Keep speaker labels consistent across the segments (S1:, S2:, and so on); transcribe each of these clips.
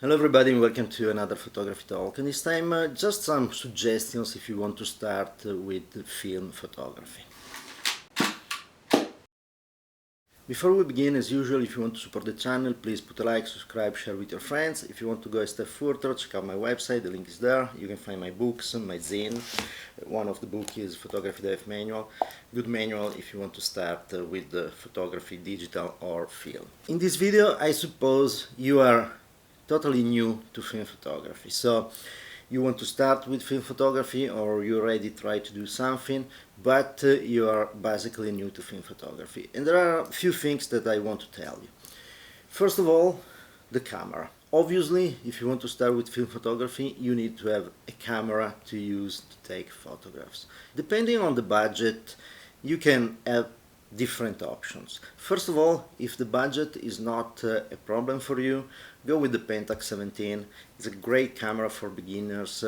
S1: Hello everybody and welcome to another photography talk, and this time just some suggestions if you want to start with film photography. Before we begin, as usual, if you want to support the channel, please put a like, subscribe, share with your friends. If you want to go a step further, check out my website, the link is there. You can find my books, my zine. One of the books is Photography Dive Manual. Good manual if you want to start with photography, digital or film. In this video, I suppose you are totally new to film photography. So you want to start with film photography, or you already try to do something, but you are basically new to film photography. And there are a few things that I want to tell you. First of all, the camera. Obviously, if you want to start with film photography, you need to have a camera to use to take photographs. Depending on the budget, you can have different options. First of all, if the budget is not a problem for you, go with the Pentax 17. It's a great camera for beginners.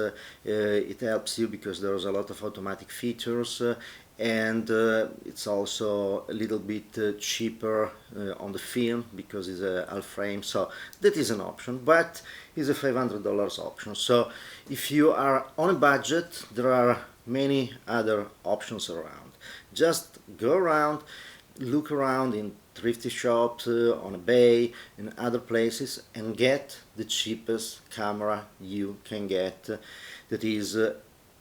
S1: It helps you because there's a lot of automatic features, and it's also a little bit cheaper on the film because it's a half frame, so that is an option, but it's a $500 option. So if you are on a budget, there are many other options around. Just go around, look around in thrifty shops, on eBay and other places, and get the cheapest camera you can get that is a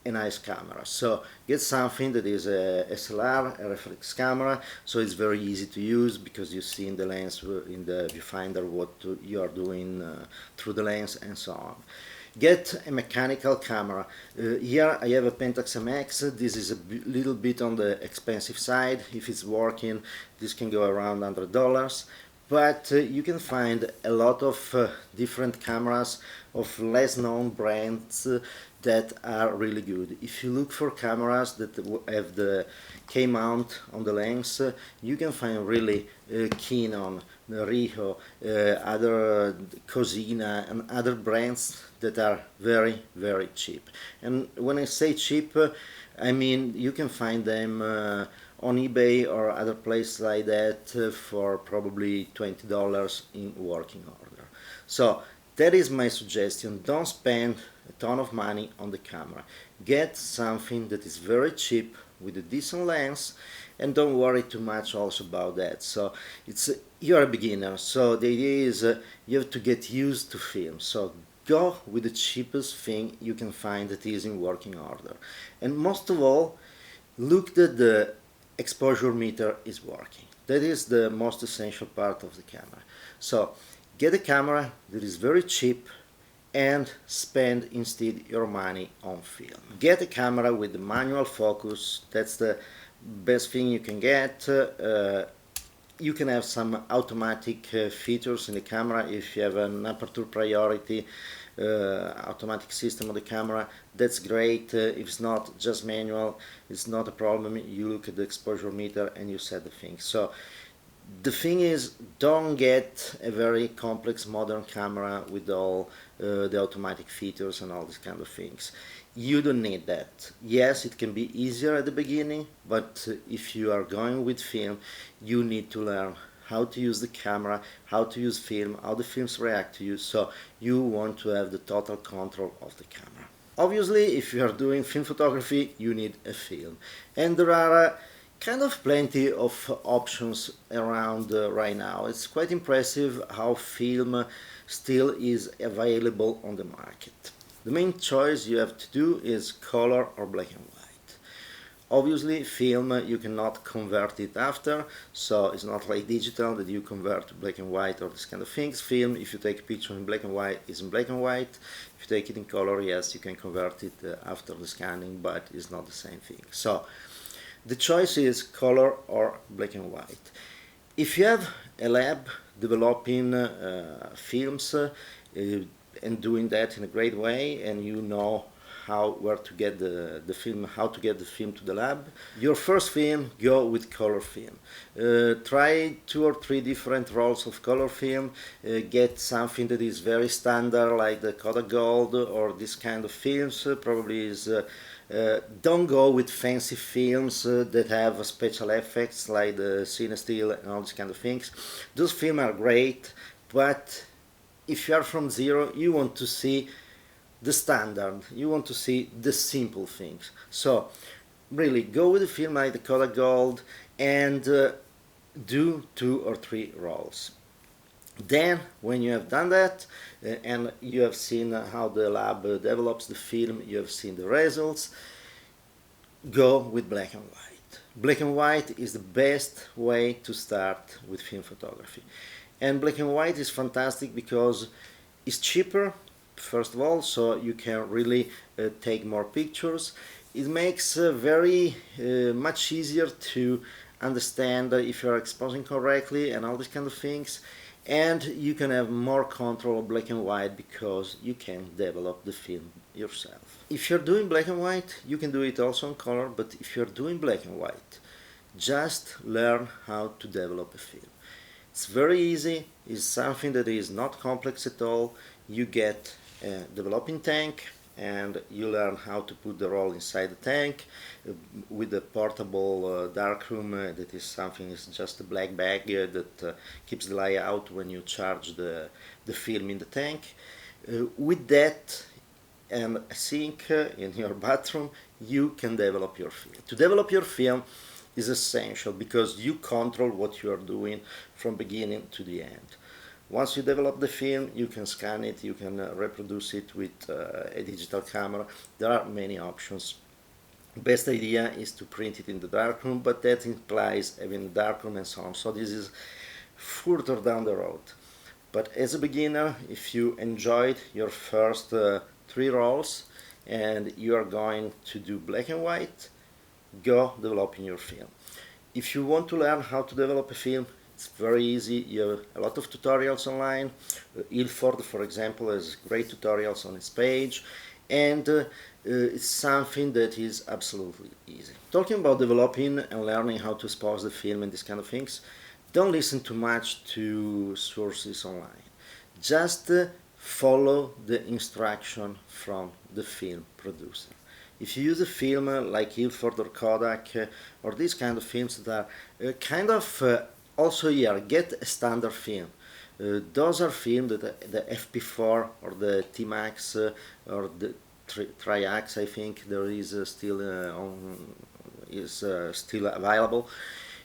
S1: nice camera. So get something that is a SLR, a reflex camera, so it's very easy to use because you see in the lens, in the viewfinder, what you are doing through the lens and so on. Get a mechanical camera. Here I have a Pentax MX. This is a little bit on the expensive side. If it's working, this can go around $100, but you can find a lot of different cameras of less known brands that are really good. If you look for cameras that have the K-mount on the lens, you can find really Canon, Riho, other Cosina and other brands that are very, very cheap. And when I say cheap, I mean you can find them on eBay or other places like that for probably $20 in working order. So that is my suggestion. Don't spend a ton of money on the camera. Get something that is very cheap with a decent lens, and don't worry too much also about that. So you're a beginner, so the idea is you have to get used to film. So go with the cheapest thing you can find that is in working order. And most of all, look that the exposure meter is working. That is the most essential part of the camera. So get a camera that is very cheap and spend instead your money on film. Get a camera with the manual focus. That's the best thing you can get. You can have some automatic features in the camera. If you have an aperture priority automatic system on the camera, that's great. If it's not, just manual, it's not a problem. You look at the exposure meter and you set the thing. So the thing is, don't get a very complex modern camera with all the automatic features and all these kind of things. You don't need that. Yes, it can be easier at the beginning, but if you are going with film, you need to learn how to use the camera, how to use film, how the films react to you, so you want to have the total control of the camera. Obviously, if you are doing film photography, you need a film. And there are kind of plenty of options around right now. It's quite impressive how film still is available on the market. The main choice you have to do is color or black and white. Obviously, film you cannot convert it after, so it's not like digital that you convert to black and white or this kind of things. Film, if you take a picture in black and white, is in black and white. If you take it in color, yes, you can convert it after the scanning, but it's not the same thing. So the choice is color or black and white. If you have a lab developing films and doing that in a great way, and you know where to get the film, how to get the film to the lab, your first film, go with color film. Try 2 or 3 different rolls of color film. Get something that is very standard, like the Kodak Gold or this kind of films. Probably is don't go with fancy films that have special effects like the Zine still and all these kind of things. Those films are great, but if you are from zero, you want to see the standard, you want to see the simple things. So really go with the film like the Kodak Gold and do 2 or 3 rolls. Then when you have done that and you have seen how the lab develops the film, you have seen the results, go with black and white. Black and white is the best way to start with film photography. And black and white is fantastic because it's cheaper, first of all, so you can really take more pictures. It makes very much easier to understand if you're exposing correctly and all these kind of things, and you can have more control of black and white because you can develop the film yourself. If you're doing black and white, you can do it also in color, but if you're doing black and white, just learn how to develop a film. It's very easy, it's something that is not complex at all. You get a developing tank and you learn how to put the roll inside the tank with a portable darkroom that is something, it's just a black bag that keeps the light out when you charge the film in the tank. With that and a sink in your bathroom, you can develop your film. To develop your film is essential because you control what you are doing from beginning to the end. Once you develop the film, you can scan it, you can reproduce it with a digital camera. There are many options. Best idea is to print it in the darkroom, but that implies having a darkroom and so on. So this is further down the road. But as a beginner, if you enjoyed your first 3 rolls and you are going to do black and white, go developing your film. If you want to learn how to develop a film, it's very easy. You have a lot of tutorials online. Ilford, for example, has great tutorials on his page, and it's something that is absolutely easy. Talking about developing and learning how to expose the film and these kind of things, don't listen too much to sources online. Just follow the instruction from the film producer. If you use a film like Ilford or Kodak or these kind of films that are kind of also here, get a standard film. Those are films that the FP4 or the T-Max or the Triax, I think there is still still available.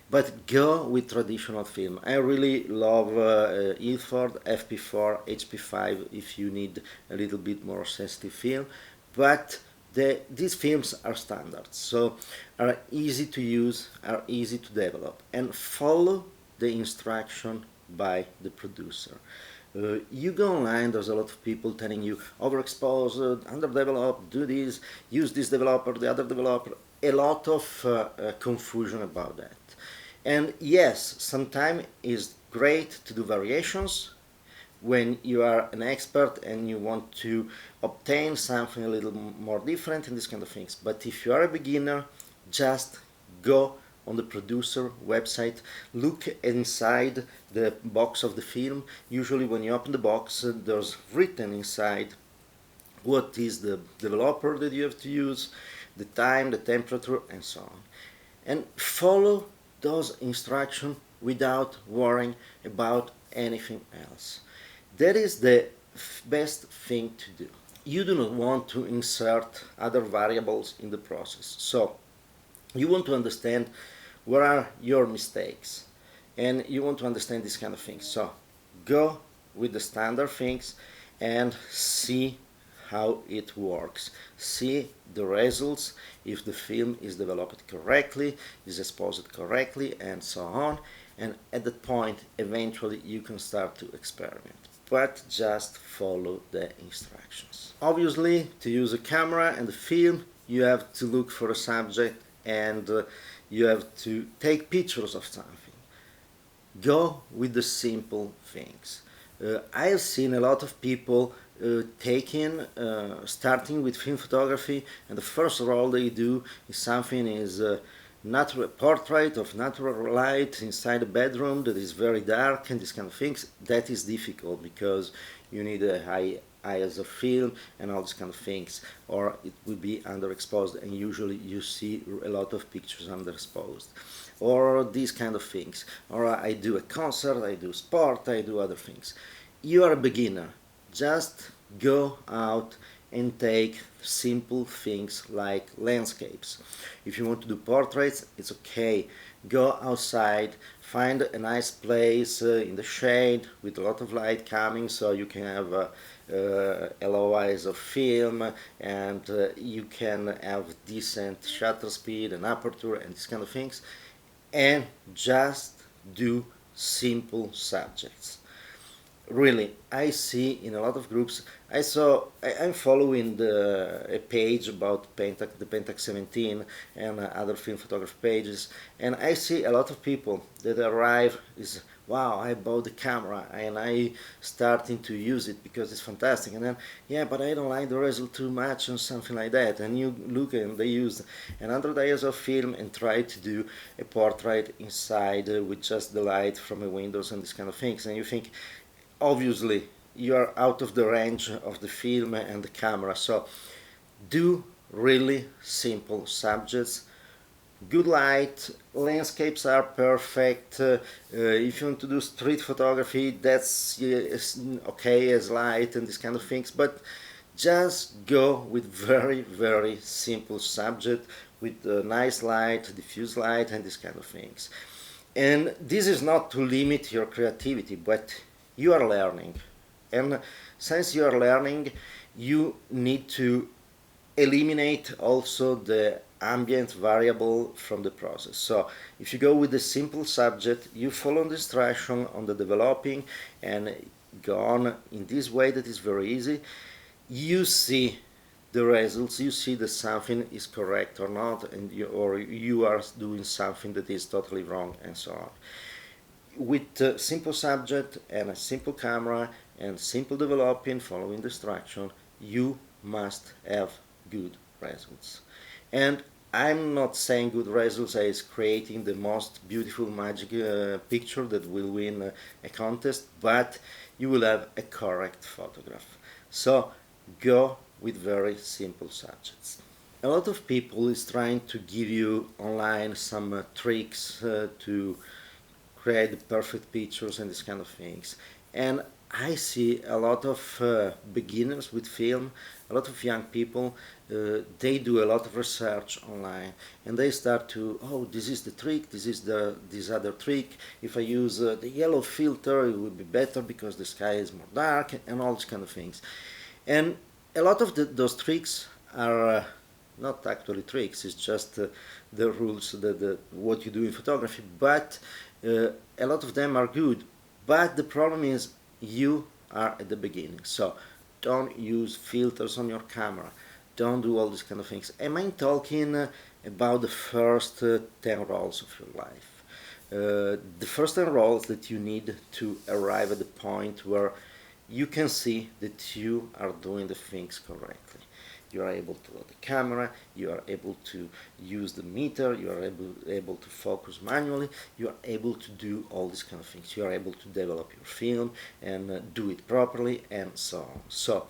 S1: But go with traditional film. I really love Ilford, FP4, HP5 if you need a little bit more sensitive film. But these films are standards, so are easy to use, are easy to develop, and follow the instruction by the producer. You go online, there's a lot of people telling you overexposed, underdeveloped, do this, use this developer, the other developer, a lot of confusion about that. And yes, sometimes it's great to do variations when you are an expert and you want to obtain something a little more different and these kind of things. But if you are a beginner, just go on the producer website, look inside the box of the film. Usually when you open the box, there's written inside what is the developer that you have to use, the time, the temperature, and so on. And follow those instructions without worrying about anything else. That is the best thing to do. You do not want to insert other variables in the process. So you want to understand where are your mistakes and you want to understand these kind of things. So go with the standard things and see how it works. See the results, if the film is developed correctly, is exposed correctly, and so on. And at that point, eventually you can start to experiment. But just follow the instructions. Obviously, to use a camera and a film, you have to look for a subject and you have to take pictures of something. Go with the simple things. I have seen a lot of people starting with film photography, and the first roll they do is something is natural portrait of natural light inside a bedroom that is very dark and these kind of things. That is difficult because you need a high ISO film and all these kind of things, or it will be underexposed, and usually you see a lot of pictures underexposed, or these kind of things. Or I do a concert, I do sport, I do other things. you are a beginner, just go out and take simple things like landscapes. If you want to do portraits, it's okay. Go outside, find a nice place in the shade with a lot of light coming so you can have LOIs of film, and you can have decent shutter speed and aperture and these kind of things, and just do simple subjects. Really, I see in a lot of groups. I'm following a page about Pentax, the Pentax 17, and other film photography pages, and I see a lot of people that arrive is, wow, I bought the camera and I starting to use it because it's fantastic, and then, yeah, but I don't like the result too much and something like that, and you look and they use 100 days of film and try to do a portrait inside with just the light from the windows and these kind of things, and you think, obviously you are out of the range of the film and the camera. So do really simple subjects, good light, landscapes are perfect. If you want to do street photography, that's okay as light and these kind of things, but just go with very simple subject with nice light, diffuse light, and these kind of things. And this is not to limit your creativity, but you are learning, and since you are learning, you need to eliminate also the ambient variable from the process. So if you go with a simple subject, you follow the instruction on the developing and go on in this way that is very easy, you see the results, you see that something is correct or not, and or you are doing something that is totally wrong, and so on. With a simple subject and a simple camera and simple developing, following the instruction, you must have good results. And I'm not saying good results as creating the most beautiful magic picture that will win a contest, but you will have a correct photograph. So go with very simple subjects. A lot of people is trying to give you online some tricks to create the perfect pictures and these kind of things. And I see a lot of beginners with film, a lot of young people, they do a lot of research online, and they start to, oh, this is the trick, this other trick, if I use the yellow filter it will be better because the sky is more dark, and all these kind of things. And a lot of those tricks are not actually tricks, it's just the rules, what you do in photography, but a lot of them are good. But the problem is you are at the beginning, so don't use filters on your camera, don't do all these kind of things. Am I talking about the first 10 rolls of your life? The first 10 rolls that you need to arrive at the point where you can see that you are doing the things correctly. You are able to load the camera, you are able to use the meter, you are able to focus manually, you are able to do all these kind of things. You are able to develop your film and do it properly, and so on. So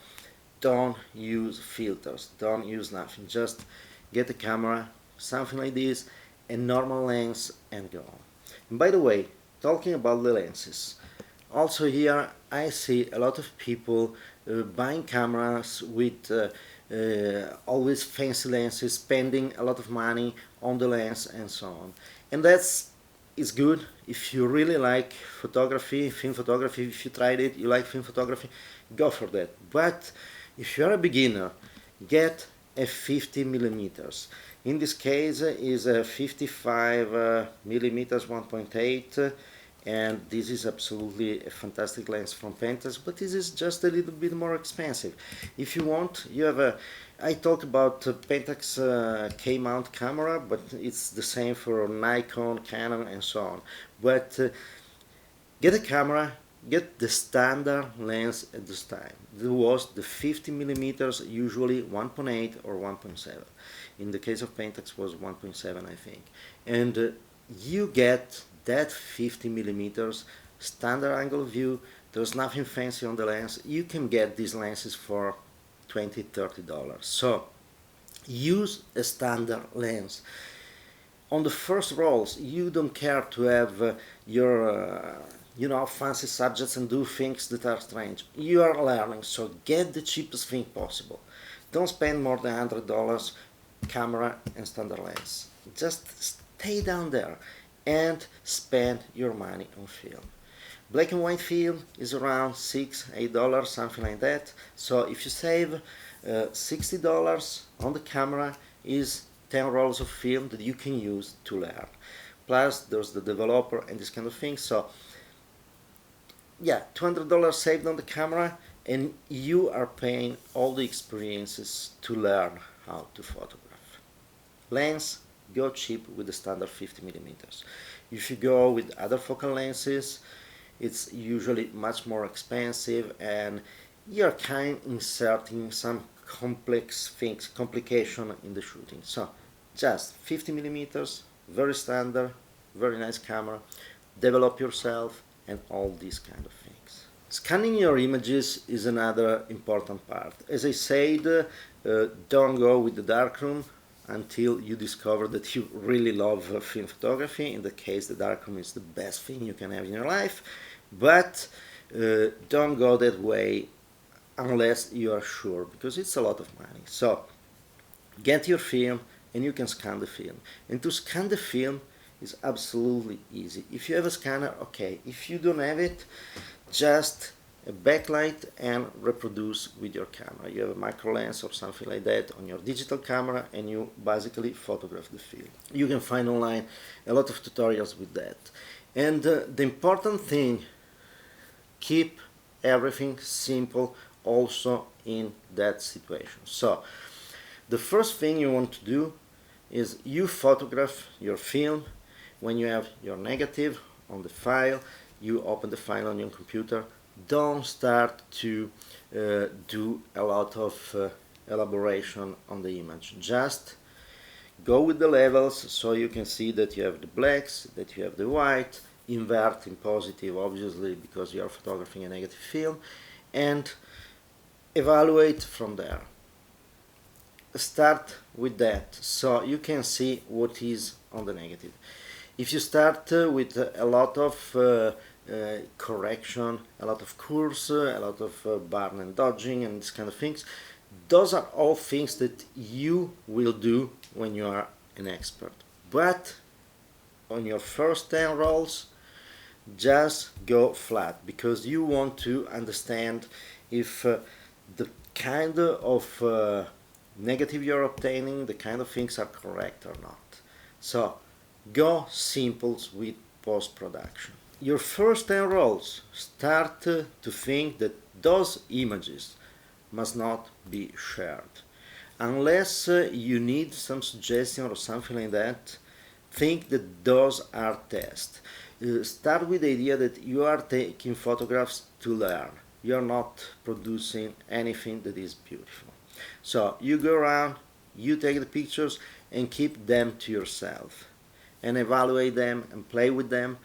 S1: don't use filters, don't use nothing, just get a camera, something like this, a normal lens, and go on. And by the way, talking about the lenses, also here I see a lot of people buying cameras with always fancy lenses, spending a lot of money on the lens and so on. And that's is good if you really like photography, film photography. If you tried it, you like film photography, go for that. But if you're a beginner, get a 50 millimeters. In this case is a 55 millimeters 1.8, and this is absolutely a fantastic lens from Pentax, but this is just a little bit more expensive. If you want, you have a, I talk about Pentax K-mount camera, but it's the same for Nikon, Canon, and so on. But get a camera, get the standard lens at this time. There was the 50 millimeters, usually 1.8 or 1.7. In the case of Pentax was 1.7, I think. And you get that 50 millimeters standard angle of view. There's nothing fancy on the lens. You can get these lenses for $20–30. So use a standard lens. On the first rolls, you don't care to have your you know, fancy subjects and do things that are strange. You are learning, so get the cheapest thing possible. Don't spend more than $100 camera and standard lens. Just stay down there and spend your money on film. Black and white film is around $6, $8, something like that. So if you save $60 on the camera, is 10 rolls of film that you can use to learn. Plus there's the developer and this kind of thing. So yeah, $200 saved on the camera, and you are paying all the experiences to learn how to photograph. Lens, go cheap with the standard 50mm. If you go with other focal lenses, it's usually much more expensive, and you're kind of inserting some complex things, complication in the shooting. So just 50mm, very standard, very nice camera, develop yourself, and all these kind of things. Scanning your images is another important part. As I said, don't go with the darkroom until you discover that you really love film photography. In that case, the darkroom is the best thing you can have in your life, but don't go that way unless you are sure, because it's a lot of money. So get your film and you can scan the film. And to scan the film is absolutely easy. If you have a scanner, okay. If you don't have it, just a backlight and reproduce with your camera. You have a micro lens or something like that on your digital camera, and you basically photograph the film. You can find online a lot of tutorials with that. And the important thing, keep everything simple also in that situation. So the first thing you want to do is you photograph your film. When you have your negative on the file, you open the file on your computer. Don't start to do a lot of elaboration on the image. Just go with the levels, so you can see that you have the blacks, that you have the white, invert in positive, obviously, because you are photographing a negative film, and evaluate from there. Start with that, so you can see what is on the negative. If you start with a lot of correction, a lot of curves, a lot of burn and dodging and this kind of things, those are all things that you will do when you are an expert. But on your first 10 rolls, just go flat, because you want to understand if the kind of negative you're obtaining, the kind of things are correct or not. So go simples with post-production. Your first 10 rolls, start to think that those images must not be shared. Unless you need some suggestion or something like that, think that those are tests. Start with the idea that you are taking photographs to learn. You are not producing anything that is beautiful. So you go around, you take the pictures and keep them to yourself, and evaluate them and play with them.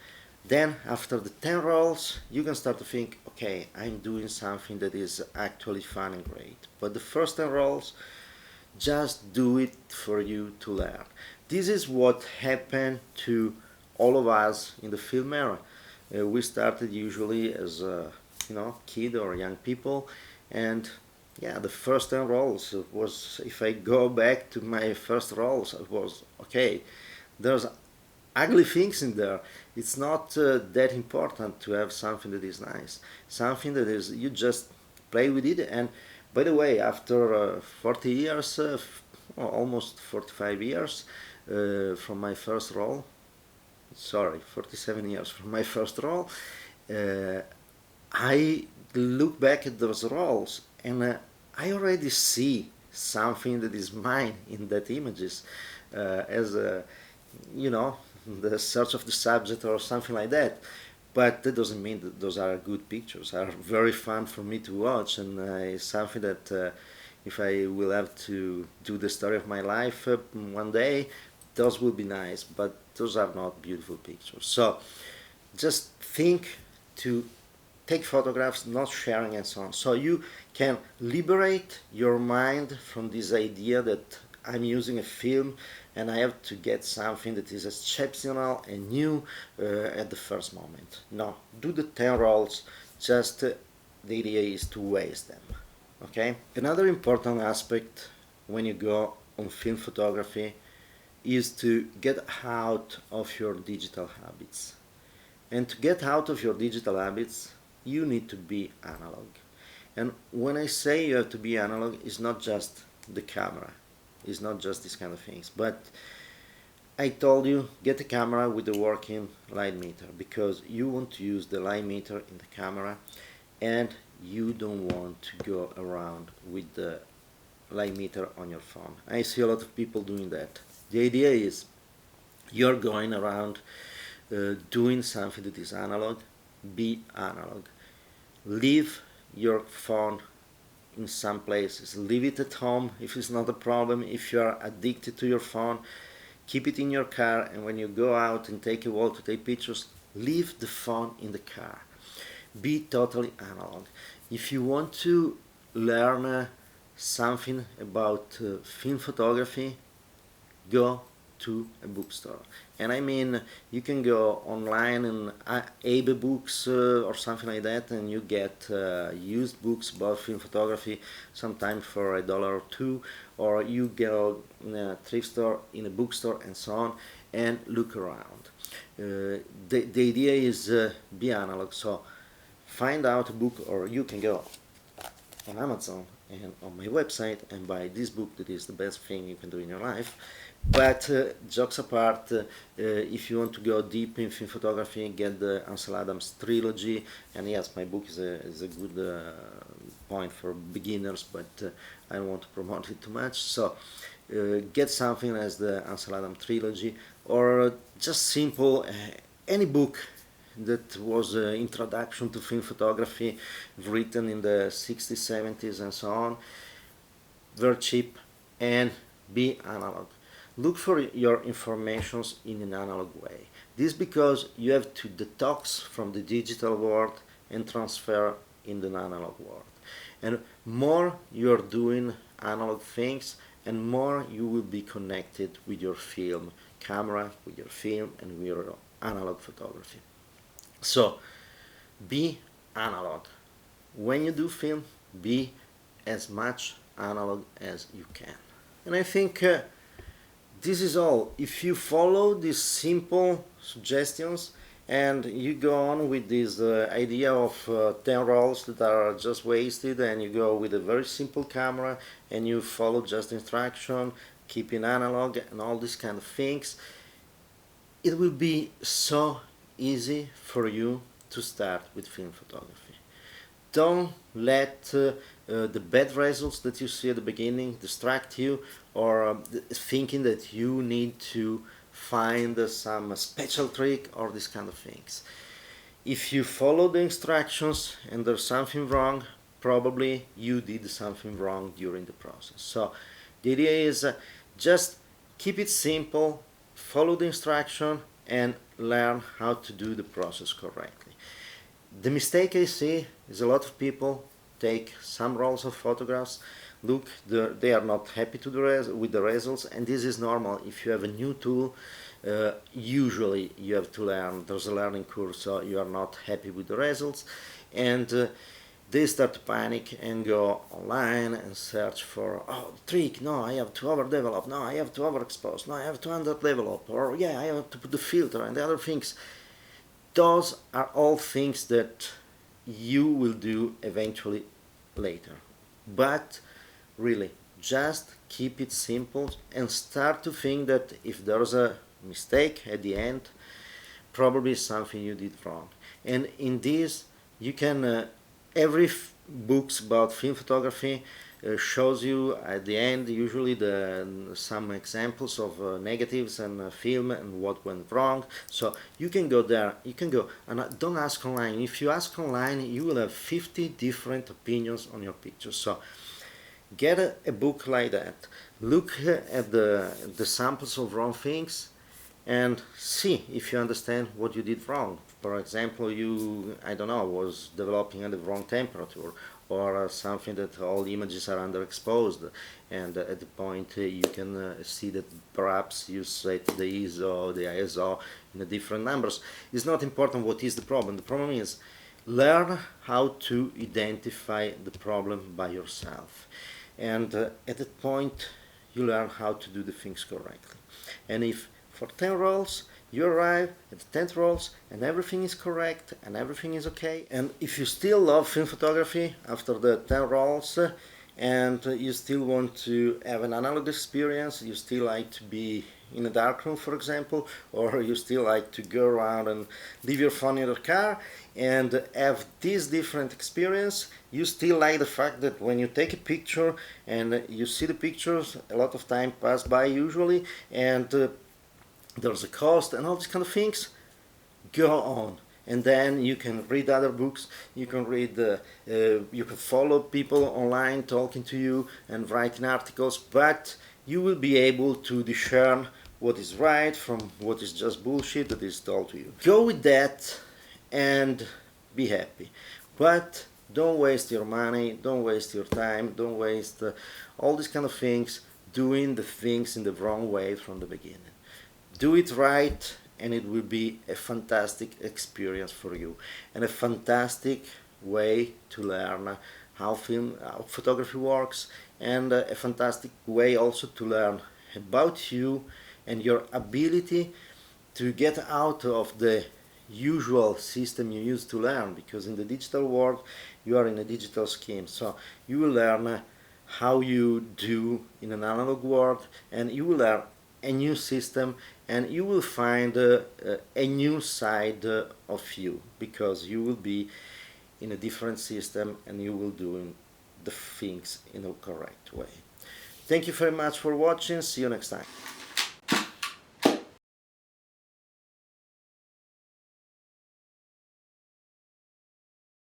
S1: Then after the 10 rolls, you can start to think, okay, I'm doing something that is actually fun and great. But the first 10 rolls, just do it for you to learn. This is what happened to all of us in the film era. We started usually as kid or young people, and yeah, the first 10 rolls was, if I go back to my first rolls, it was okay. There's ugly things in there. It's not that important to have something that is nice, something that is, you just play with it. And by the way, after 40 years, almost 45 years from my first roll, sorry, 47 years from my first roll, I look back at those rolls and I already see something that is mine in that images, as the search of the subject or something like that. But that doesn't mean that those are good pictures. Are very fun for me to watch, and it's something that if I will have to do the story of my life one day, those will be nice, but those are not beautiful pictures. So just think to take photographs, not sharing and so on. So you can liberate your mind from this idea that I'm using a film and I have to get something that is exceptional and new at the first moment. No, do the 10 rolls, just the idea is to waste them. Okay? Another important aspect when you go on film photography is to get out of your digital habits. And to get out of your digital habits, you need to be analog. And when I say you have to be analog, it's not just the camera, it's not just these kind of things. But I told you, get a camera with a working light meter, because you want to use the light meter in the camera and you don't want to go around with the light meter on your phone. I see a lot of people doing that. The idea is you're going around doing something that is analog. Be analog. Leave your phone in some places. Leave it at home if it's not a problem. If you are addicted to your phone, keep it in your car, and when you go out and take a walk to take pictures, leave the phone in the car. Be totally analog. If you want to learn something about film photography, go to a bookstore. And I mean, you can go online and Abe Books or something like that, and you get used books about film photography, sometimes for $1 or $2, or you go in a thrift store, in a bookstore, and so on, and look around. The idea is be analog. So find out a book, or you can go on Amazon and on my website and buy this book that is the best thing you can do in your life. But jokes apart, if you want to go deep in film photography, get the Ansel Adams trilogy. And yes, my book is a good point for beginners, but I don't want to promote it too much. So get something as the Ansel Adams trilogy, or just simple any book that was an introduction to film photography, written in the 60s, 70s, and so on. Very cheap, and be analog. Look for your informations in an analog way. This because you have to detox from the digital world and transfer in the analog world. And more you're doing analog things, and more you will be connected with your film camera, with your film, and with your analog photography. So be analog. When you do film, be as much analog as you can. And I think this is all. If you follow these simple suggestions and you go on with this idea of 10 rolls that are just wasted, and you go with a very simple camera and you follow just instruction, keeping analog and all these kind of things, it will be so easy for you to start with film photography. Don't let the bad results that you see at the beginning distract you, or thinking that you need to find some special trick or these kind of things. If you follow the instructions and there's something wrong, probably you did something wrong during the process. So the idea is just keep it simple, follow the instruction, and learn how to do the process correctly. The mistake I see is a lot of people take some rolls of photographs, look, they are not happy with the results, and this is normal. If you have a new tool, usually you have to learn, there's a learning curve, so you are not happy with the results, and they start to panic and go online and search for, oh, trick, no, I have to overdevelop, no, I have to overexpose, no, I have to underdevelop, or yeah, I have to put the filter and the other things. Those are all things that you will do eventually later. But really, just keep it simple and start to think that if there's a mistake at the end, probably something you did wrong. And in this, you can, every books about film photography shows you at the end usually some examples of negatives and film and what went wrong. So you can go there, you can go, and don't ask online. If you ask online, you will have 50 different opinions on your pictures. So get a book like that, look at the samples of wrong things, and see if you understand what you did wrong. For example, you, I don't know, was developing at the wrong temperature, or something that all images are underexposed, and at the point you can see that perhaps you set the ISO, the ISO in a different numbers. It's not important what is the problem. The problem is learn how to identify the problem by yourself, and at that point you learn how to do the things correctly. And if for 10 rolls you arrive at the 10th rolls and everything is correct and everything is okay, and if you still love film photography after the 10 rolls and you still want to have an analog experience, you still like to be in a dark room, for example, or you still like to go around and leave your phone in your car and have this different experience, you still like the fact that when you take a picture and you see the pictures, a lot of time pass by usually, and there's a cost and all these kind of things, go on. And then you can read other books, you can read, you can follow people online talking to you and writing articles, but you will be able to discern what is right from what is just bullshit that is told to you. Go with that and be happy. But don't waste your money, don't waste your time, don't waste all these kind of things doing the things in the wrong way from the beginning. Do it right, and it will be a fantastic experience for you and a fantastic way to learn how photography works, and a fantastic way also to learn about you and your ability to get out of the usual system you used to learn, because in the digital world you are in a digital scheme, so you will learn how you do in an analog world, and you will learn a new system, and you will find a new side of you, because you will be in a different system and you will do the things in a correct way. Thank you very much for watching. See you next time.